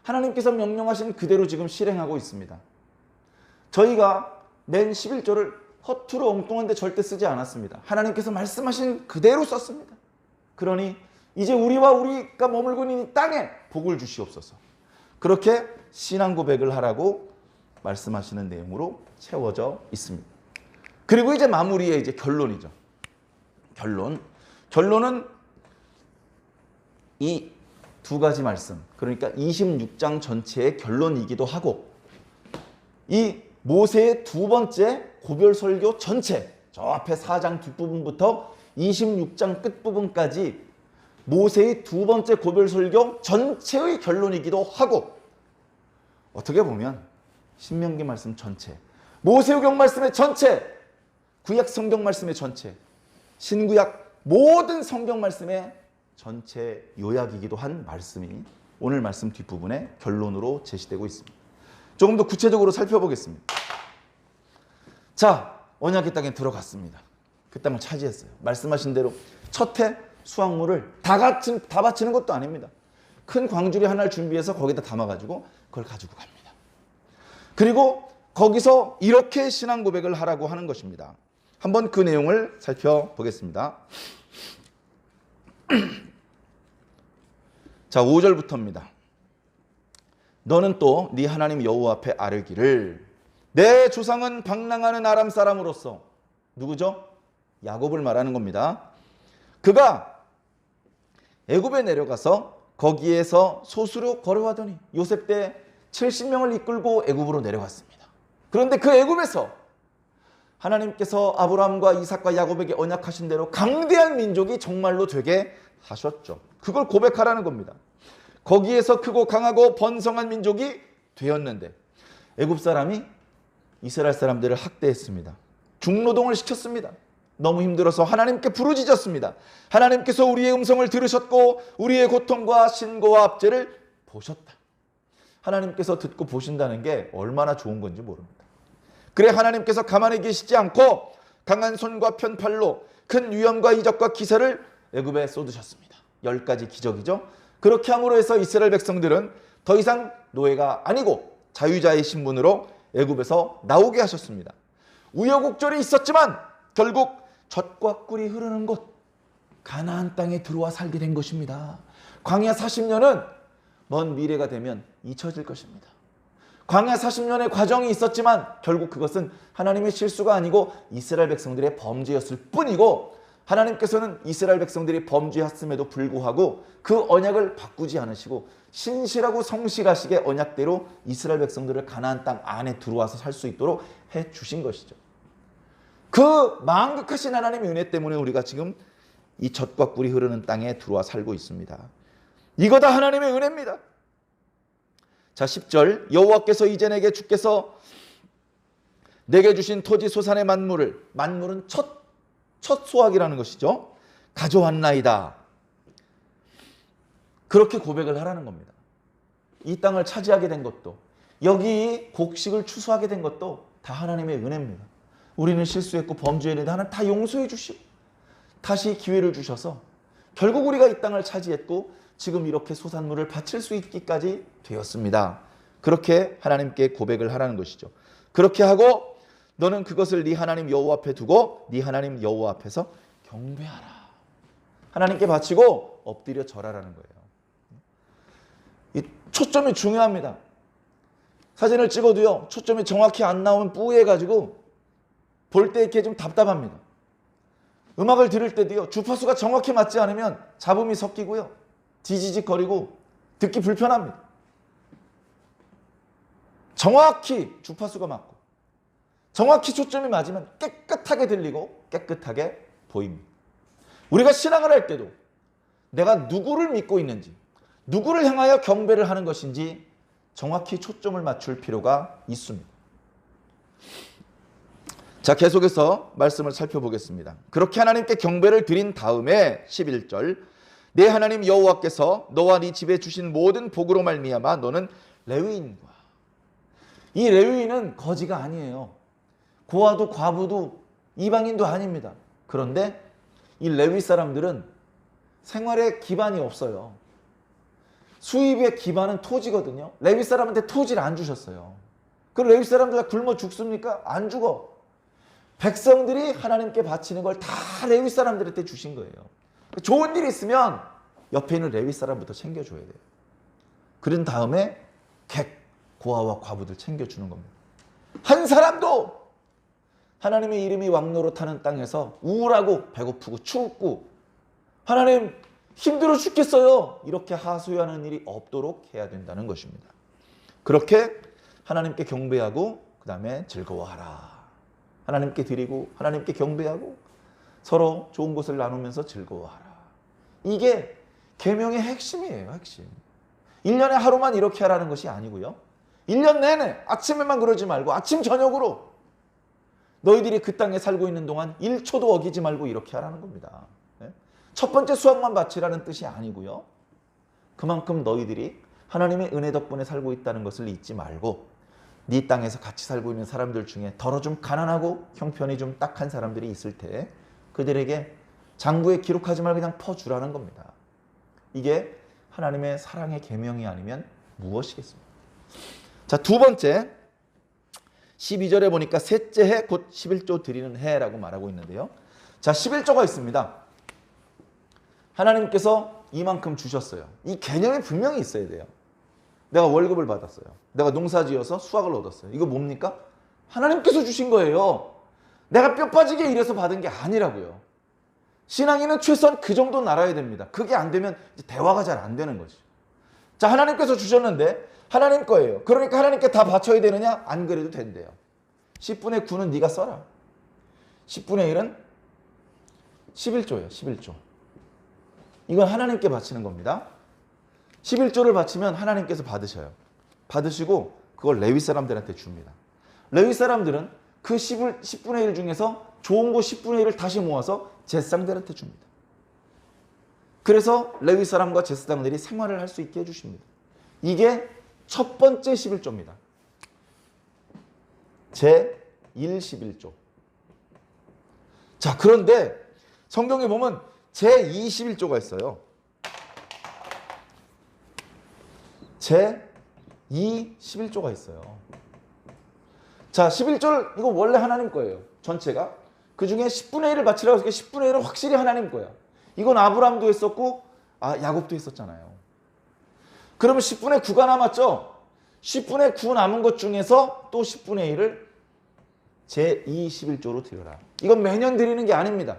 하나님께서 명령하신 그대로 지금 실행하고 있습니다. 저희가 낸 11조를 허투루 엉뚱한 데 절대 쓰지 않았습니다. 하나님께서 말씀하신 그대로 썼습니다. 그러니 이제 우리가 머물고 있는 이 땅에 복을 주시옵소서. 그렇게 신앙 고백을 하라고 말씀하시는 내용으로 채워져 있습니다. 그리고 이제 마무리에 이제 결론이죠. 결론은 이 두 가지 말씀, 그러니까 26장 전체의 결론이기도 하고, 이 모세의 두 번째 고별설교 전체, 저 앞에 4장 뒷부분부터 26장 끝부분까지 모세의 두 번째 고별설교 전체의 결론이기도 하고, 어떻게 보면 신명기 말씀 전체, 모세오경 말씀의 전체, 구약 성경 말씀의 전체, 신구약 모든 성경 말씀의 전체 요약이기도 한 말씀이 오늘 말씀 뒷부분의 결론으로 제시되고 있습니다. 조금 더 구체적으로 살펴보겠습니다. 자, 언약의 땅에 들어갔습니다. 그 땅을 차지했어요. 말씀하신 대로 첫 해 수확물을 다 바치는 것도 아닙니다. 큰 광주리 하나를 준비해서 거기다 담아가지고 그걸 가지고 갑니다. 그리고 거기서 이렇게 신앙 고백을 하라고 하는 것입니다. 한번 그 내용을 살펴보겠습니다. 자, 5절부터입니다. 너는 또 네 하나님 여호와 앞에 아뢰기를, 내 조상은 방랑하는 아람 사람으로서, 누구죠? 야곱을 말하는 겁니다. 그가 애굽에 내려가서 거기에서 소수로 걸어가더니 요셉 때 70명을 이끌고 애굽으로 내려갔습니다. 그런데 그 애굽에서 하나님께서 아브라함과 이삭과 야곱에게 언약하신 대로 강대한 민족이 정말로 되게 하셨죠. 그걸 고백하라는 겁니다. 거기에서 크고 강하고 번성한 민족이 되었는데 애굽 사람이 이스라엘 사람들을 학대했습니다. 중노동을 시켰습니다. 너무 힘들어서 하나님께 부르짖었습니다. 하나님께서 우리의 음성을 들으셨고 우리의 고통과 신고와 압제를 보셨다. 하나님께서 듣고 보신다는 게 얼마나 좋은 건지 모릅니다. 그래 하나님께서 가만히 계시지 않고 강한 손과 편팔로 큰 위험과 이적과 기사를 애굽에 쏟으셨습니다. 10가지 기적이죠. 그렇게 함으로 해서 이스라엘 백성들은 더 이상 노예가 아니고 자유자의 신분으로 애굽에서 나오게 하셨습니다. 우여곡절이 있었지만 결국 젖과 꿀이 흐르는 곳 가나안 땅에 들어와 살게 된 것입니다. 광야 40년은 먼 미래가 되면 잊혀질 것입니다. 광야 40년의 과정이 있었지만 결국 그것은 하나님의 실수가 아니고 이스라엘 백성들의 범죄였을 뿐이고, 하나님께서는 이스라엘 백성들이 범죄했음에도 불구하고 그 언약을 바꾸지 않으시고 신실하고 성실하시게 언약대로 이스라엘 백성들을 가나안 땅 안에 들어와서 살 수 있도록 해주신 것이죠. 그 망극하신 하나님의 은혜 때문에 우리가 지금 이 젖과 꿀이 흐르는 땅에 들어와 살고 있습니다. 이거 다 하나님의 은혜입니다. 자, 10절, 여호와께서 이제 내게 주께서 내게 주신 토지 소산의 만물은 첫 수확이라는 것이죠. 가져왔나이다. 그렇게 고백을 하라는 겁니다. 이 땅을 차지하게 된 것도, 여기 곡식을 추수하게 된 것도 다 하나님의 은혜입니다. 우리는 실수했고 범죄했는데 하나님 다 용서해 주시고 다시 기회를 주셔서 결국 우리가 이 땅을 차지했고 지금 이렇게 소산물을 바칠 수 있기까지 되었습니다. 그렇게 하나님께 고백을 하라는 것이죠. 그렇게 하고 너는 그것을 네 하나님 여호와 앞에 두고 네 하나님 여호와 앞에서 경배하라. 하나님께 바치고 엎드려 절하라는 거예요. 이 초점이 중요합니다. 사진을 찍어도요, 초점이 정확히 안 나오면 뿌해가지고 볼 때 이렇게 좀 답답합니다. 음악을 들을 때도요, 주파수가 정확히 맞지 않으면 잡음이 섞이고요, 지지직거리고 듣기 불편합니다. 정확히 주파수가 맞고 정확히 초점이 맞으면 깨끗하게 들리고 깨끗하게 보입니다. 우리가 신앙을 할 때도 내가 누구를 믿고 있는지, 누구를 향하여 경배를 하는 것인지 정확히 초점을 맞출 필요가 있습니다. 자, 계속해서 말씀을 살펴보겠습니다. 그렇게 하나님께 경배를 드린 다음에 11절, 내 하나님 여호와께서 너와 네 집에 주신 모든 복으로 말미암아 너는 레위인과, 이 레위인은 거지가 아니에요. 고아도 과부도 이방인도 아닙니다. 그런데 이 레위 사람들은 생활에 기반이 없어요. 수입의 기반은 토지거든요. 레위 사람한테 토지를 안 주셨어요. 그럼 레위 사람들 다 굶어 죽습니까? 안 죽어. 백성들이 하나님께 바치는 걸 다 레위 사람들한테 주신 거예요. 좋은 일 있으면 옆에 있는 레위 사람부터 챙겨줘야 돼요. 그런 다음에 객, 고아와 과부들 챙겨주는 겁니다. 한 사람도 하나님의 이름이 왕노릇하는 땅에서 우울하고 배고프고 춥고 하나님 힘들어 죽겠어요, 이렇게 하소연하는 일이 없도록 해야 된다는 것입니다. 그렇게 하나님께 경배하고 그 다음에 즐거워하라. 하나님께 드리고 하나님께 경배하고 서로 좋은 것을 나누면서 즐거워하라. 이게 계명의 핵심이에요. 핵심. 1년에 하루만 이렇게 하라는 것이 아니고요, 1년 내내 아침에만 그러지 말고 아침 저녁으로 너희들이 그 땅에 살고 있는 동안 1초도 어기지 말고 이렇게 하라는 겁니다. 첫 번째 수확만 바치라는 뜻이 아니고요, 그만큼 너희들이 하나님의 은혜 덕분에 살고 있다는 것을 잊지 말고 네 땅에서 같이 살고 있는 사람들 중에 더러 좀 가난하고 형편이 좀 딱한 사람들이 있을 때 그들에게 장부에 기록하지 말고 그냥 퍼주라는 겁니다. 이게 하나님의 사랑의 계명이 아니면 무엇이겠습니까? 자, 두 번째 12절에 보니까 셋째 해 곧 11조 드리는 해라고 말하고 있는데요. 자, 11조가 있습니다. 하나님께서 이만큼 주셨어요. 이 개념이 분명히 있어야 돼요. 내가 월급을 받았어요. 내가 농사지어서 수확을 얻었어요. 이거 뭡니까? 하나님께서 주신 거예요. 내가 뼈 빠지게 일해서 받은 게 아니라고요. 신앙인은 최소한 그 정도는 알아야 됩니다. 그게 안 되면 대화가 잘 안 되는 거죠. 자, 하나님께서 주셨는데 하나님 거예요. 그러니까 하나님께 다 바쳐야 되느냐? 안 그래도 된대요. 10분의 9는 네가 써라. 10분의 1은 11조예요. 11조. 이건 하나님께 바치는 겁니다. 11조를 바치면 하나님께서 받으셔요. 받으시고 그걸 레위 사람들한테 줍니다. 레위 사람들은 그 10분의 1 중에서 좋은 거 10분의 1을 다시 모아서 제사장들한테 줍니다. 그래서 레위 사람과 제사장들이 생활을 할 수 있게 해주십니다. 이게 첫 번째 11조입니다. 제1 11조. 자, 그런데 성경에 보면 제2 11조가 있어요. 제2 11조가 있어요. 자, 11조를 이거 원래 하나님 거예요. 전체가. 그 중에 10분의 1을 바치라고 해서 10분의 1은 확실히 하나님 거야. 이건 아브라함도 했었고 야곱도 했었잖아요. 그러면 10분의 9가 남았죠? 10분의 9 남은 것 중에서 또 10분의 1을 제2 11조로 드려라. 이건 매년 드리는 게 아닙니다.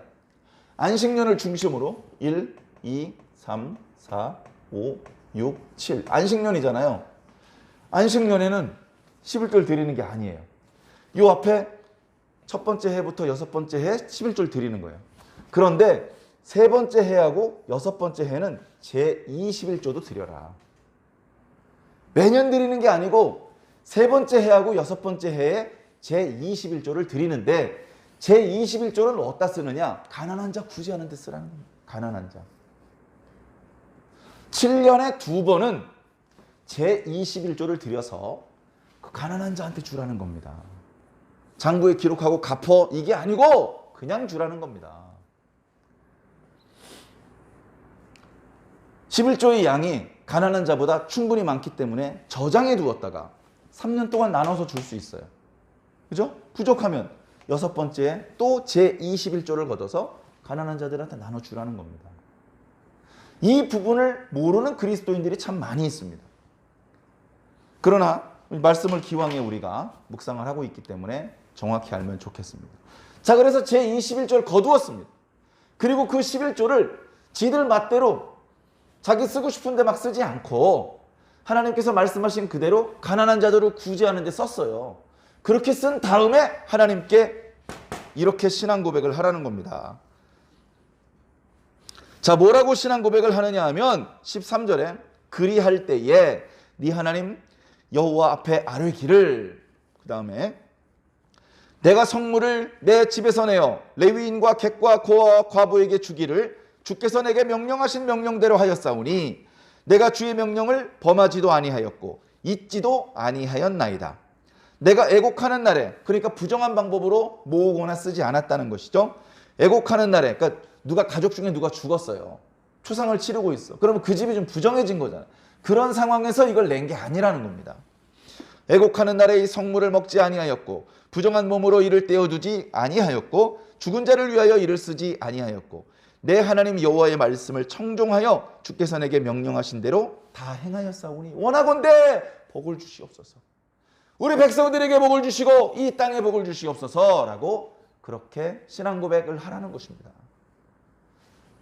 안식년을 중심으로 1, 2, 3, 4, 5, 6, 7 안식년이잖아요. 안식년에는 11조를 드리는 게 아니에요. 이 앞에 첫 번째 해부터 여섯 번째 해 11조를 드리는 거예요. 그런데 세 번째 해하고 여섯 번째 해는 제2 11조도 드려라. 매년 드리는 게 아니고 세 번째 해하고 여섯 번째 해에 제2 11조를 드리는데 제2 11조를 어디다 쓰느냐? 가난한 자 구제하는 데 쓰라는 겁니다. 가난한 자. 7년에 2번은 제2 11조를 드려서 그 가난한 자한테 주라는 겁니다. 장부에 기록하고 갚어 이게 아니고 그냥 주라는 겁니다. 11조의 양이 가난한 자보다 충분히 많기 때문에 저장해 두었다가 3년 동안 나눠서 줄 수 있어요. 그죠? 부족하면 여섯 번째에 또 제21조를 걷어서 가난한 자들한테 나눠주라는 겁니다. 이 부분을 모르는 그리스도인들이 참 많이 있습니다. 그러나 말씀을 기왕에 우리가 묵상을 하고 있기 때문에 정확히 알면 좋겠습니다. 자, 그래서 제21조를 거두었습니다. 그리고 그 11조를 지들 맛대로 자기 쓰고 싶은데 막 쓰지 않고 하나님께서 말씀하신 그대로 가난한 자들을 구제하는 데 썼어요. 그렇게 쓴 다음에 하나님께 이렇게 신앙 고백을 하라는 겁니다. 자, 뭐라고 신앙 고백을 하느냐 하면 13절에 그리할 때에 네 하나님 여호와 앞에 아뢰기를, 그 다음에 내가 성물을 내 집에서 내어 레위인과 객과 고아와 과부에게 주기를 주께서 내게 명령하신 명령대로 하였사오니 내가 주의 명령을 범하지도 아니하였고 잊지도 아니하였나이다. 내가 애곡하는 날에, 그러니까 부정한 방법으로 모으거나 쓰지 않았다는 것이죠. 애곡하는 날에, 그러니까 누가 가족 중에 누가 죽었어요. 추상을 치르고 있어. 그러면 그 집이 좀 부정해진 거잖아요. 그런 상황에서 이걸 낸 게 아니라는 겁니다. 애곡하는 날에 이 성물을 먹지 아니하였고 부정한 몸으로 이를 떼어두지 아니하였고 죽은 자를 위하여 이를 쓰지 아니하였고 내 하나님 여호와의 말씀을 청종하여 주께서 내게 명령하신 대로 다 행하였사오니 원하건대 복을 주시옵소서. 우리 백성들에게 복을 주시고 이 땅에 복을 주시옵소서라고 그렇게 신앙 고백을 하라는 것입니다.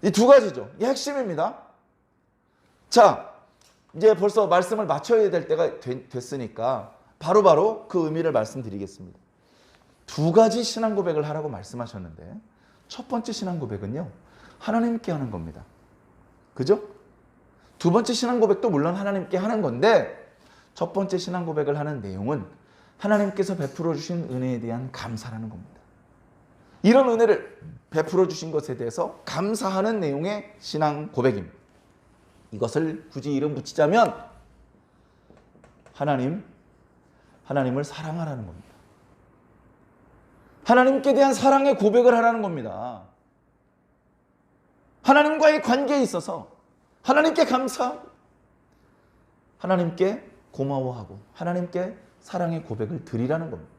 이 두 가지죠. 이 핵심입니다. 자, 이제 벌써 말씀을 마쳐야 될 때가 됐으니까 바로바로 그 의미를 말씀드리겠습니다. 두 가지 신앙 고백을 하라고 말씀하셨는데 첫 번째 신앙 고백은요, 하나님께 하는 겁니다. 그죠? 두 번째 신앙 고백도 물론 하나님께 하는 건데 첫 번째 신앙 고백을 하는 내용은 하나님께서 베풀어 주신 은혜에 대한 감사라는 겁니다. 이런 은혜를 베풀어 주신 것에 대해서 감사하는 내용의 신앙 고백입니다. 이것을 굳이 이름 붙이자면 하나님을 사랑하라는 겁니다. 하나님께 대한 사랑의 고백을 하라는 겁니다. 하나님과의 관계에 있어서 하나님께 감사하고 하나님께 고마워하고 하나님께 사랑의 고백을 드리라는 겁니다.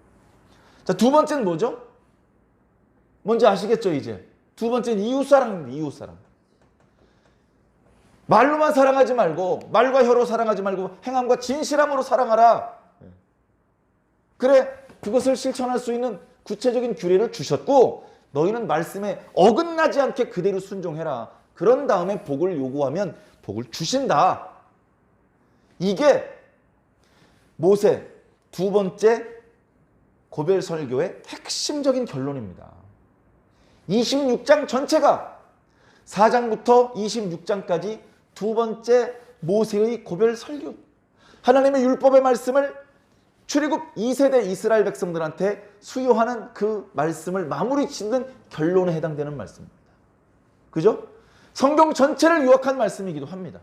자, 두 번째는 뭐죠? 뭔지 아시겠죠, 이제? 두 번째는 이웃사랑입니다. 이웃사랑. 말로만 사랑하지 말고, 말과 혀로 사랑하지 말고 행함과 진실함으로 사랑하라. 그래, 그것을 실천할 수 있는 구체적인 규례를 주셨고 너희는 말씀에 어긋나지 않게 그대로 순종해라. 그런 다음에 복을 요구하면 복을 주신다. 이게 모세 두 번째 고별 설교의 핵심적인 결론입니다. 26장 전체가 4장부터 26장까지 두 번째 모세의 고별 설교, 하나님의 율법의 말씀을 출애굽 2세대 이스라엘 백성들한테 수요하는 그 말씀을 마무리 짓는 결론에 해당되는 말씀입니다. 그죠? 성경 전체를 요약한 말씀이기도 합니다.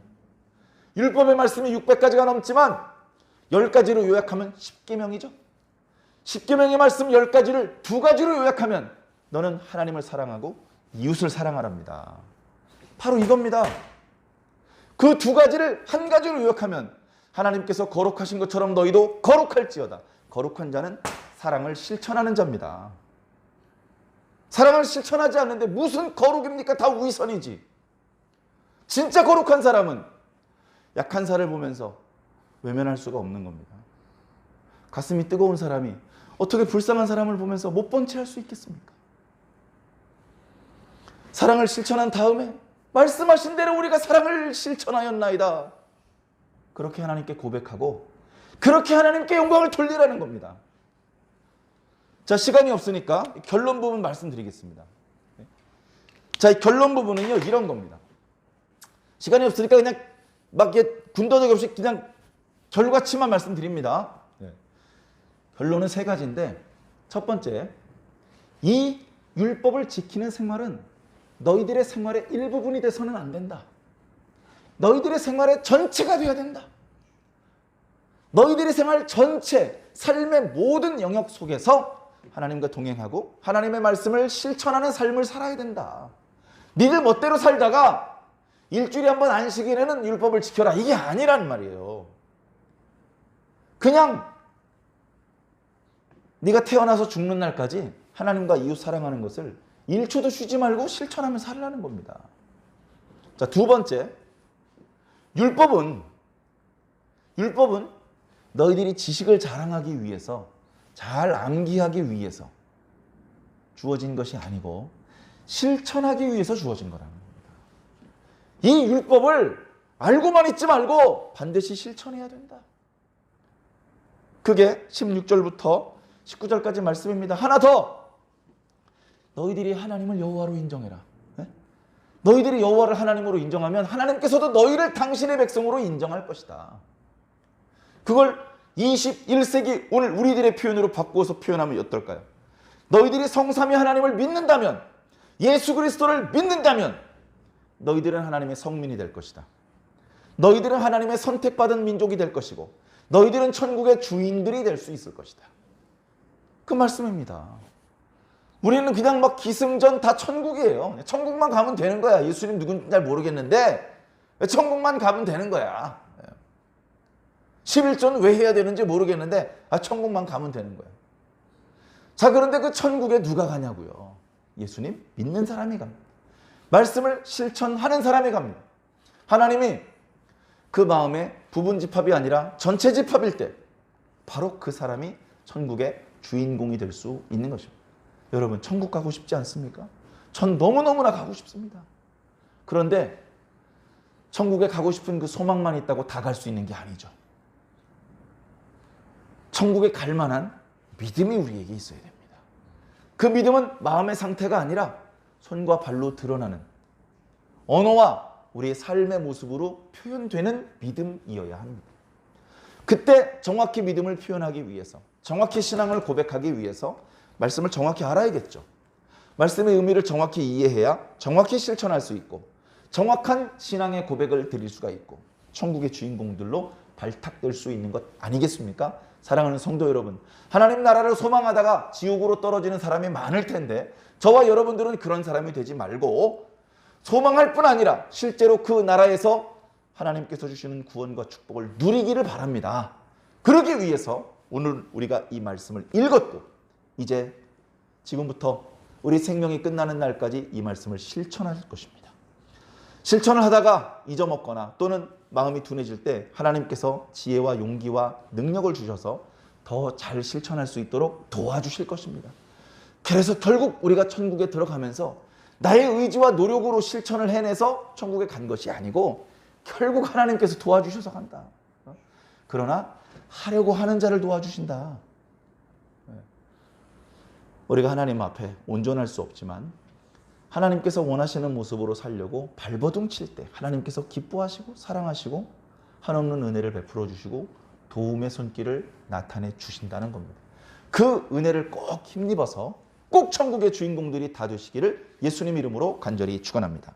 율법의 말씀이 600가지가 넘지만 10가지로 요약하면 10계명이죠. 10계명의 말씀 10가지를 두 가지로 요약하면 너는 하나님을 사랑하고 이웃을 사랑하랍니다. 바로 이겁니다. 그 두 가지를 한 가지로 요약하면 하나님께서 거룩하신 것처럼 너희도 거룩할지어다. 거룩한 자는 사랑을 실천하는 자입니다. 사랑을 실천하지 않는데 무슨 거룩입니까? 다 위선이지. 진짜 거룩한 사람은 약한 사를 보면서 외면할 수가 없는 겁니다. 가슴이 뜨거운 사람이 어떻게 불쌍한 사람을 보면서 못 본 채 할 수 있겠습니까? 사랑을 실천한 다음에 말씀하신 대로 우리가 사랑을 실천하였나이다. 그렇게 하나님께 고백하고 그렇게 하나님께 영광을 돌리라는 겁니다. 자, 시간이 없으니까 결론 부분 말씀드리겠습니다. 자, 이 결론 부분은요, 이런 겁니다. 시간이 없으니까 그냥 막 군더더기 없이 그냥 결과치만 말씀드립니다. 결론은 세 가지인데, 첫 번째, 이 율법을 지키는 생활은 너희들의 생활의 일부분이 돼서는 안 된다. 너희들의 생활의 전체가 되어야 된다. 너희들의 생활 전체, 삶의 모든 영역 속에서 하나님과 동행하고 하나님의 말씀을 실천하는 삶을 살아야 된다. 니들 멋대로 살다가 일주일에 한 번 안식일에는 율법을 지켜라, 이게 아니란 말이에요. 그냥 네가 태어나서 죽는 날까지 하나님과 이웃 사랑하는 것을 1초도 쉬지 말고 실천하며 살라는 겁니다. 자, 두 번째, 율법은 너희들이 지식을 자랑하기 위해서, 잘 암기하기 위해서 주어진 것이 아니고 실천하기 위해서 주어진 거라는 겁니다. 이 율법을 알고만 있지 말고 반드시 실천해야 된다. 그게 16절부터 19절까지 말씀입니다. 하나 더, 너희들이 하나님을 여호와로 인정해라. 너희들이 여호와를 하나님으로 인정하면 하나님께서도 너희를 당신의 백성으로 인정할 것이다. 그걸 21세기 오늘 우리들의 표현으로 바꾸어서 표현하면 어떨까요? 너희들이 성삼위 하나님을 믿는다면, 예수 그리스도를 믿는다면 너희들은 하나님의 성민이 될 것이다. 너희들은 하나님의 선택받은 민족이 될 것이고 너희들은 천국의 주인들이 될 수 있을 것이다. 그 말씀입니다. 우리는 그냥 막 기승전 다 천국이에요. 천국만 가면 되는 거야. 예수님 누군지 잘 모르겠는데 천국만 가면 되는 거야. 11조는 왜 해야 되는지 모르겠는데 천국만 가면 되는 거야. 자, 그런데 그 천국에 누가 가냐고요? 예수님 믿는 사람이 갑니다. 말씀을 실천하는 사람이 갑니다. 하나님이 그 마음에 부분 집합이 아니라 전체 집합일 때 바로 그 사람이 천국의 주인공이 될 수 있는 것입니다. 여러분, 천국 가고 싶지 않습니까? 전 너무너무나 가고 싶습니다. 그런데 천국에 가고 싶은 그 소망만 있다고 다 갈 수 있는 게 아니죠. 천국에 갈 만한 믿음이 우리에게 있어야 됩니다. 그 믿음은 마음의 상태가 아니라 손과 발로 드러나는 언어와 우리의 삶의 모습으로 표현되는 믿음이어야 합니다. 그때 정확히 믿음을 표현하기 위해서, 정확히 신앙을 고백하기 위해서 말씀을 정확히 알아야겠죠. 말씀의 의미를 정확히 이해해야 정확히 실천할 수 있고 정확한 신앙의 고백을 드릴 수가 있고 천국의 주인공들로 발탁될 수 있는 것 아니겠습니까? 사랑하는 성도 여러분, 하나님 나라를 소망하다가 지옥으로 떨어지는 사람이 많을 텐데 저와 여러분들은 그런 사람이 되지 말고 소망할 뿐 아니라 실제로 그 나라에서 하나님께서 주시는 구원과 축복을 누리기를 바랍니다. 그러기 위해서 오늘 우리가 이 말씀을 읽었고 이제 지금부터 우리 생명이 끝나는 날까지 이 말씀을 실천할 것입니다. 실천을 하다가 잊어먹거나 또는 마음이 둔해질 때 하나님께서 지혜와 용기와 능력을 주셔서 더 잘 실천할 수 있도록 도와주실 것입니다. 그래서 결국 우리가 천국에 들어가면서 나의 의지와 노력으로 실천을 해내서 천국에 간 것이 아니고 결국 하나님께서 도와주셔서 간다. 그러나 하려고 하는 자를 도와주신다. 우리가 하나님 앞에 온전할 수 없지만 하나님께서 원하시는 모습으로 살려고 발버둥 칠 때 하나님께서 기뻐하시고 사랑하시고 한없는 은혜를 베풀어 주시고 도움의 손길을 나타내 주신다는 겁니다. 그 은혜를 꼭 힘입어서 꼭 천국의 주인공들이 다 되시기를 예수님 이름으로 간절히 축원합니다.